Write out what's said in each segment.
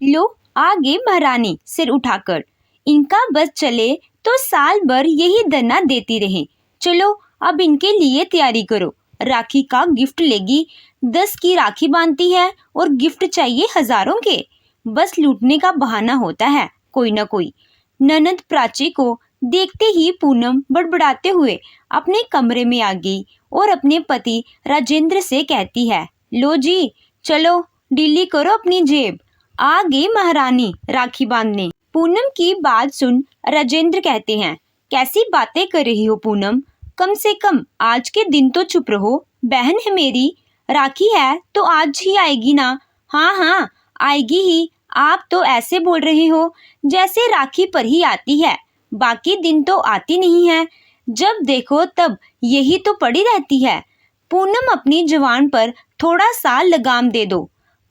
लो आगे महारानी सिर उठाकर, इनका बस चले तो साल भर यही धरना देती रहे। चलो अब इनके लिए तैयारी करो, राखी का गिफ्ट लेगी। 10 की राखी बांधती है और गिफ्ट चाहिए हजारों के। बस लूटने का बहाना होता है कोई ना कोई। ननद प्राची को देखते ही पूनम बड़बड़ाते हुए अपने कमरे में आ गई और अपने पति राजेंद्र से कहती है, लो जी चलो ढीली करो अपनी जेब, आ गई महारानी राखी बांधने। पूनम की बात सुन राजेंद्र कहते हैं, कैसी बातें कर रही हो पूनम, कम से कम आज के दिन तो चुप रहो। बहन है मेरी, राखी है तो आज ही आएगी ना। हाँ हाँ आएगी ही, आप तो ऐसे बोल रहे हो जैसे राखी पर ही आती है, बाकी दिन तो आती नहीं है। जब देखो तब यही तो पड़ी रहती है। पूनम अपनी जुबान पर थोड़ा सा लगाम दे दो,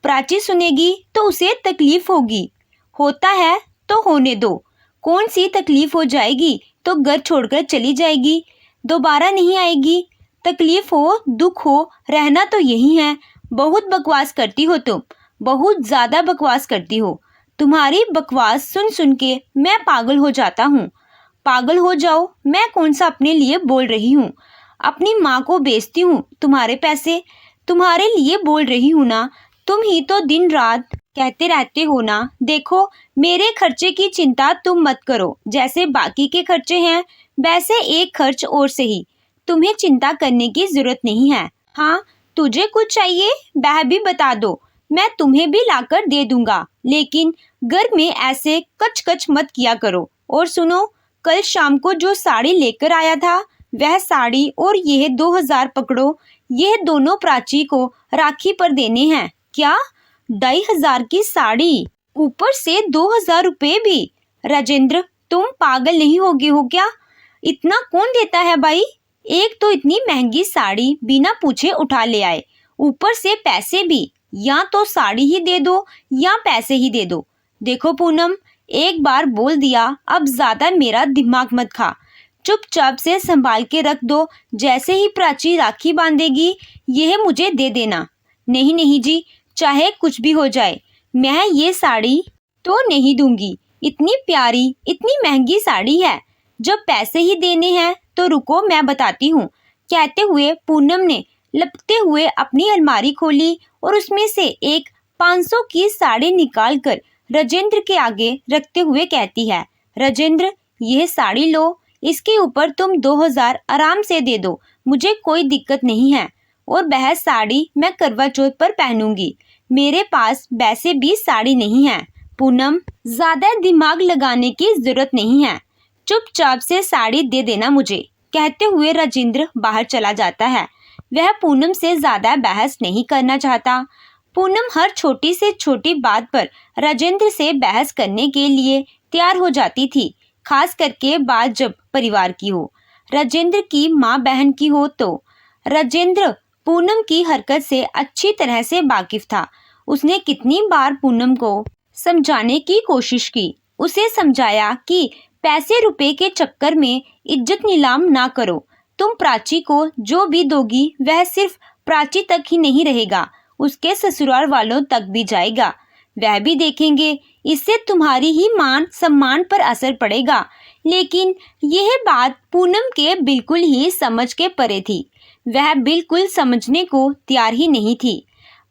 प्राची सुनेगी तो उसे तकलीफ होगी। होता है तो होने दो, कौन सी तकलीफ हो जाएगी तो घर छोड़कर चली जाएगी, दोबारा नहीं आएगी। तकलीफ हो दुख हो रहना तो यही है। बहुत बकवास करती हो तुम, बहुत ज्यादा बकवास करती हो। तुम्हारी बकवास सुन सुन के मैं पागल हो जाता हूँ। पागल हो जाओ, मैं कौन सा अपने लिए बोल रही हूँ। अपनी माँ को बेचती हूँ तुम्हारे पैसे, तुम्हारे लिए बोल रही हूँ ना। तुम ही तो दिन रात कहते रहते हो ना, देखो मेरे खर्चे की चिंता तुम मत करो, जैसे बाकी के खर्चे हैं वैसे एक खर्च और सही, तुम्हें चिंता करने की जरूरत नहीं है। हाँ तुझे कुछ चाहिए वह भी बता दो, मैं तुम्हें भी लाकर दे दूंगा, लेकिन घर में ऐसे कच कच मत किया करो। और सुनो, कल शाम को जो साड़ी लेकर आया था वह साड़ी और यह 2000 पकड़ो, यह दोनों प्राची को राखी पर देने हैं। क्या 2500 की साड़ी, ऊपर से 2000 रुपए भी? राजेंद्र तुम पागल नहीं हो गए हो क्या? इतना कौन देता है भाई? एक तो इतनी महंगी साड़ी बिना पूछे उठा ले आए, ऊपर से पैसे भी। या तो साड़ी ही दे दो या पैसे ही दे दो। देखो पूनम, एक बार बोल दिया, अब ज्यादा मेरा दिमाग मत खा, चुपचाप से संभाल के रख दो। जैसे ही प्राची राखी बांधेगी यह मुझे दे देना। नहीं नहीं जी, चाहे कुछ भी हो जाए मैं ये साड़ी तो नहीं दूंगी। इतनी प्यारी इतनी महंगी साड़ी है, जब पैसे ही देने हैं तो रुको मैं बताती हूँ। कहते हुए पूनम ने लपकते हुए अपनी अलमारी खोली और उसमें से एक 500 की साड़ी निकालकर राजेंद्र के आगे रखते हुए कहती है, राजेंद्र यह साड़ी लो, इसके ऊपर तुम 2000 आराम से दे दो, मुझे कोई दिक्कत नहीं है। और वह साड़ी मैं करवा चौथ पर पहनूंगी, मेरे पास वैसे भी साड़ी नहीं है। पूनम ज्यादा दिमाग लगाने की जरूरत नहीं है, चुपचाप से साड़ी दे देना मुझे। कहते हुए राजेंद्र बाहर चला जाता है। वह पूनम से ज्यादा बहस नहीं करना चाहता। पूनम हर छोटी से छोटी बात पर राजेंद्र से बहस करने के लिए तैयार हो जाती थी, खास करके बात जब परिवार की हो, राजेंद्र की माँ बहन की हो तो। राजेंद्र पूनम की हरकत से अच्छी तरह से वाकिफ था। उसने कितनी बार पूनम को समझाने की कोशिश की, उसे समझाया कि पैसे रुपए के चक्कर में इज्जत नीलाम ना करो। तुम प्राची को जो भी दोगी वह सिर्फ प्राची तक ही नहीं रहेगा, उसके ससुराल वालों तक भी जाएगा, वह भी देखेंगे, इससे तुम्हारी ही मान सम्मान पर असर पड़ेगा। लेकिन यह बात पूनम के बिल्कुल ही समझ के परे थी, वह बिल्कुल समझने को तैयार ही नहीं थी।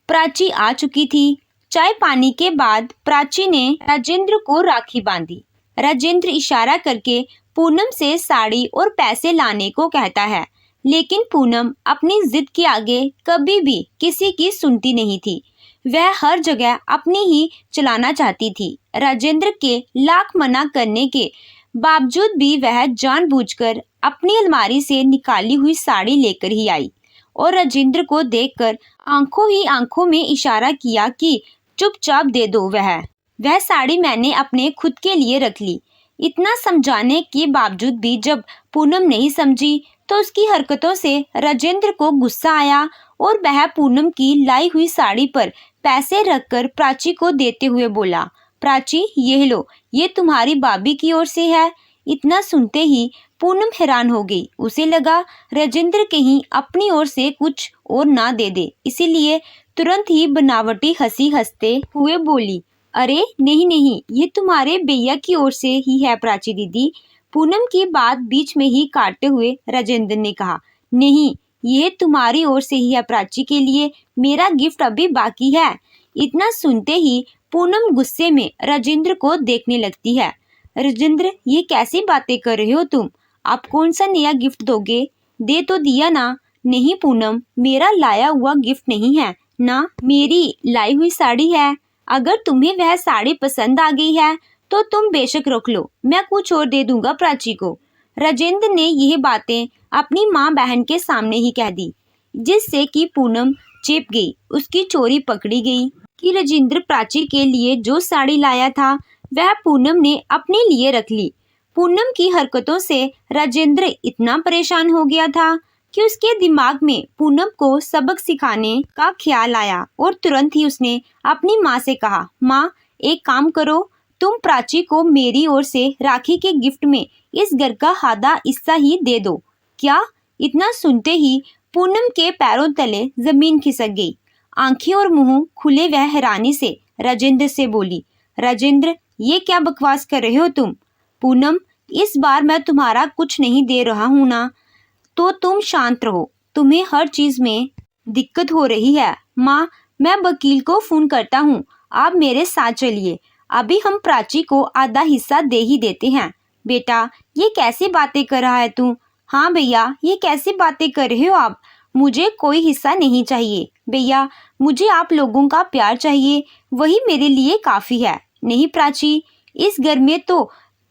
प्राची आ चुकी थी। चाय पानी के बाद प्राची ने राजेंद्र को राखी बांधी। राजेंद्र इशारा करके पूनम से साड़ी और पैसे लाने को कहता है, लेकिन पूनम अपनी जिद के आगे कभी भी किसी की सुनती नहीं थी। वह हर जगह अपनी ही चलाना चाहती थी। राजेंद्र के लाख मना करने के बावजूद भी वह जानबूझकर अपनी अलमारी से निकाली हुई साड़ी लेकर ही आई और राजेंद्र को देखकर आंखों ही आंखों में इशारा किया कि चुपचाप दे दो। वह साड़ी मैंने अपने खुद के लिए रख ली। इतना समझाने के बावजूद भी जब पूनम नहीं समझी तो उसकी हरकतों से राजेंद्र को गुस्सा आया और वह पूनम की लाई हुई साड़ी पर पैसे रखकर प्राची को देते हुए बोला, प्राची यह लो, ये तुम्हारी भाभी की ओर से है। इतना सुनते ही पूनम हैरान हो गई। उसे लगा राजेंद्र कहीं अपनी ओर से कुछ और ना दे दे, इसीलिए तुरंत ही बनावटी हंसी हंसते हुए बोली, अरे नहीं नहीं, ये तुम्हारे भैया की ओर से ही है प्राची दीदी। पूनम की बात बीच में ही काटते हुए राजेंद्र ने कहा, नहीं, ये तुम्हारी ओर से ही है प्राची के लिए, मेरा गिफ्ट अभी बाकी है। इतना सुनते ही पूनम गुस्से में राजेंद्र को देखने लगती है। राजेंद्र, ये कैसी बातें कर रहे हो तुम? आप कौन सा नया गिफ्ट दोगे? दे तो दिया ना। नहीं पूनम, मेरा लाया हुआ गिफ्ट नहीं है ना, मेरी लाई हुई साड़ी है। अगर तुम्हें वह साड़ी पसंद आ गई है तो तुम बेशक रख लो, मैं कुछ और दे दूंगा प्राची को। राजेंद्र ने यह बातें अपनी माँ बहन के सामने ही कह दी, जिससे कि पूनम चेप गई। उसकी चोरी पकड़ी गई कि राजेंद्र प्राची के लिए जो साड़ी लाया था वह पूनम ने अपने लिए रख ली। पूनम की हरकतों से राजेंद्र इतना परेशान हो गया था कि उसके दिमाग में पूनम को सबक सिखाने का ख्याल आया और तुरंत ही उसने अपनी माँ से कहा, माँ एक काम करो, तुम प्राची को मेरी ओर से राखी के गिफ्ट में इस घर का आधा हिस्सा ही दे दो। क्या? इतना सुनते ही पूनम के पैरों तले जमीन खिसक गई। आंखें और मुंह खुले वह हैरानी से राजेंद्र से बोली, राजेंद्र ये क्या बकवास कर रहे हो तुम? पूनम, इस बार मैं तुम्हारा कुछ नहीं दे रहा हूँ ना, तो तुम शांत रहो, तुम्हें हर चीज में दिक्कत हो रही है। माँ, मैं वकील को फोन करता हूँ, आप मेरे साथ चलिए, अभी हम प्राची को आधा हिस्सा दे ही देते हैं। बेटा, ये कैसी बातें कर रहा है तू? हाँ भैया, ये कैसी बातें कर रहे हो आप? मुझे कोई हिस्सा नहीं चाहिए भैया, मुझे आप लोगों का प्यार चाहिए, वही मेरे लिए काफ़ी है। नहीं प्राची, इस घर में तो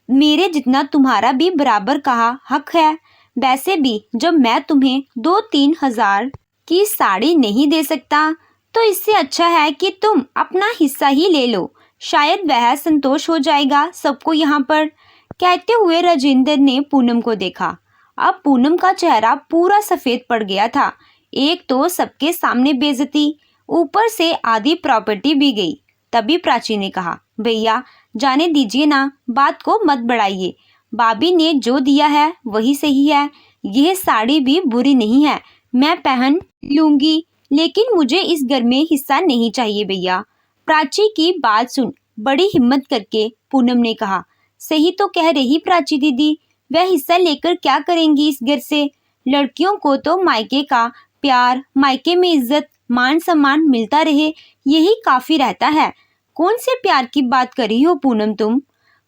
मेरे जितना तुम्हारा भी बराबर का हक है। वैसे भी जब मैं तुम्हें 2-3 हजार की साड़ी नहीं दे सकता तो इससे अच्छा है कि तुम अपना हिस्सा ही ले लो, शायद वह संतोष हो जाएगा सबको यहाँ पर। कहते हुए राजेंद्र ने पूनम को देखा। अब पूनम का चेहरा पूरा सफेद पड़ गया था। एक तो सबके सामने बेइज्जती, ऊपर से आधी प्रॉपर्टी भी गई। तभी प्राची ने कहा, भैया जाने दीजिए ना, बात को मत बढ़ाइए, भाभी ने जो दिया है वही सही है। यह साड़ी भी बुरी नहीं है, मैं पहन लूंगी, लेकिन मुझे इस घर में हिस्सा नहीं चाहिए भैया। प्राची की बात सुन बड़ी हिम्मत करके पूनम ने कहा, सही तो कह रही प्राची दीदी, वह हिस्सा लेकर क्या करेंगी इस घर से? लड़कियों को तो मायके का प्यार, मायके में इज्जत मान सम्मान मिलता रहे, यही काफी रहता है। कौन से प्यार की बात कर रही हो पूनम तुम?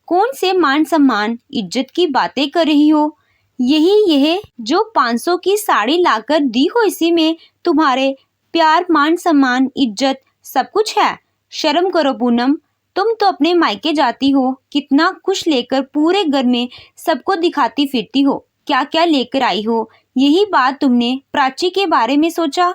कौन से मान सम्मान इज्जत की बातें कर रही हो? यही यह जो 500 की साड़ी लाकर दी हो, इसी में तुम्हारे प्यार, मान सम्मान, इज्जत सब कुछ है। शर्म करो पूनम, तुम तो अपने मायके जाती हो, कितना खुश लेकर पूरे घर में सबको दिखाती फिरती हो, क्या क्या लेकर आई हो। यही बात तुमने प्राची के बारे में सोचा?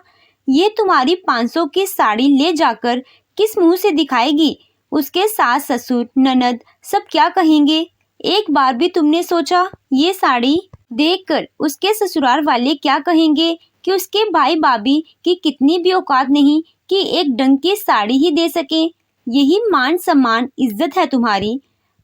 ये तुम्हारी 500 की साड़ी ले जाकर किस मुंह से दिखाएगी? उसके सास ससुर ननद सब क्या कहेंगे? एक बार भी तुमने सोचा ये साड़ी देखकर उसके ससुराल वाले क्या कहेंगे कि उसके भाई भाभी की कितनी भी औकात नहीं कि एक ढंग की साड़ी ही दे सके? यही मान सम्मान इज्जत है तुम्हारी?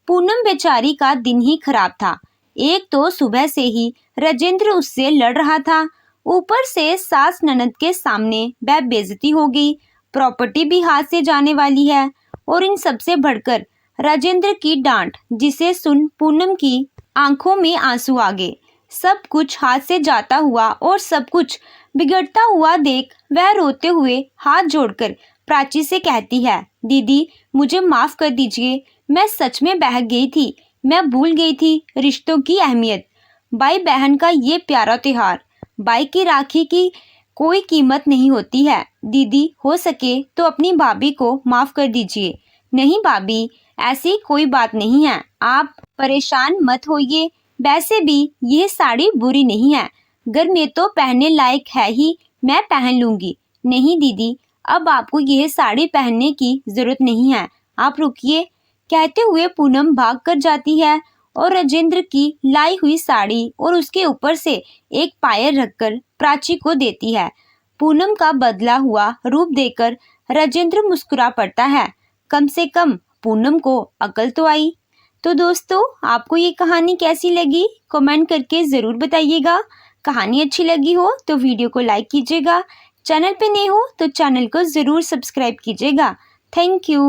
पूनम बेचारी का दिन ही खराब था। एक तो सुबह से ही राजेंद्र उससे लड़ रहा था, ऊपर से सास ननद के सामने वह बेइज्जती हो गई, प्रॉपर्टी भी हाथ से जाने वाली है, और इन सबसे बढ़कर राजेंद्र की डांट, जिसे सुन पूनम की आंखों में आंसू आ गए। सब कुछ हाथ से जाता हुआ और सब कुछ बिगड़ता हुआ देख वह रोते हुए हाथ जोड़कर प्राची से कहती है, दीदी मुझे माफ कर दीजिए, मैं सच में बहक गई थी, मैं भूल गई थी रिश्तों की अहमियत। भाई बहन का ये प्यारा त्योहार, भाई की राखी की कोई कीमत नहीं होती है। दीदी हो सके तो अपनी भाभी को माफ कर दीजिए। नहीं भाभी, ऐसी कोई बात नहीं है, आप परेशान मत होइए, वैसे भी यह साड़ी बुरी नहीं है, घर में तो पहनने लायक है ही, मैं पहन लूंगी। नहीं दीदी, अब आपको यह साड़ी पहनने की जरूरत नहीं है, आप रुकिए। कहते हुए पूनम भाग कर जाती है और राजेंद्र की लाई हुई साड़ी और उसके ऊपर से एक पायल रखकर प्राची को देती है। पूनम का बदला हुआ रूप देखकर राजेंद्र मुस्कुरा पड़ता है। कम से कम पूनम को अकल तो आई। तो दोस्तों, आपको ये कहानी कैसी लगी कमेंट करके ज़रूर बताइएगा। कहानी अच्छी लगी हो तो वीडियो को लाइक कीजिएगा, चैनल पे नए हो तो चैनल को ज़रूर सब्सक्राइब कीजिएगा। Thank you.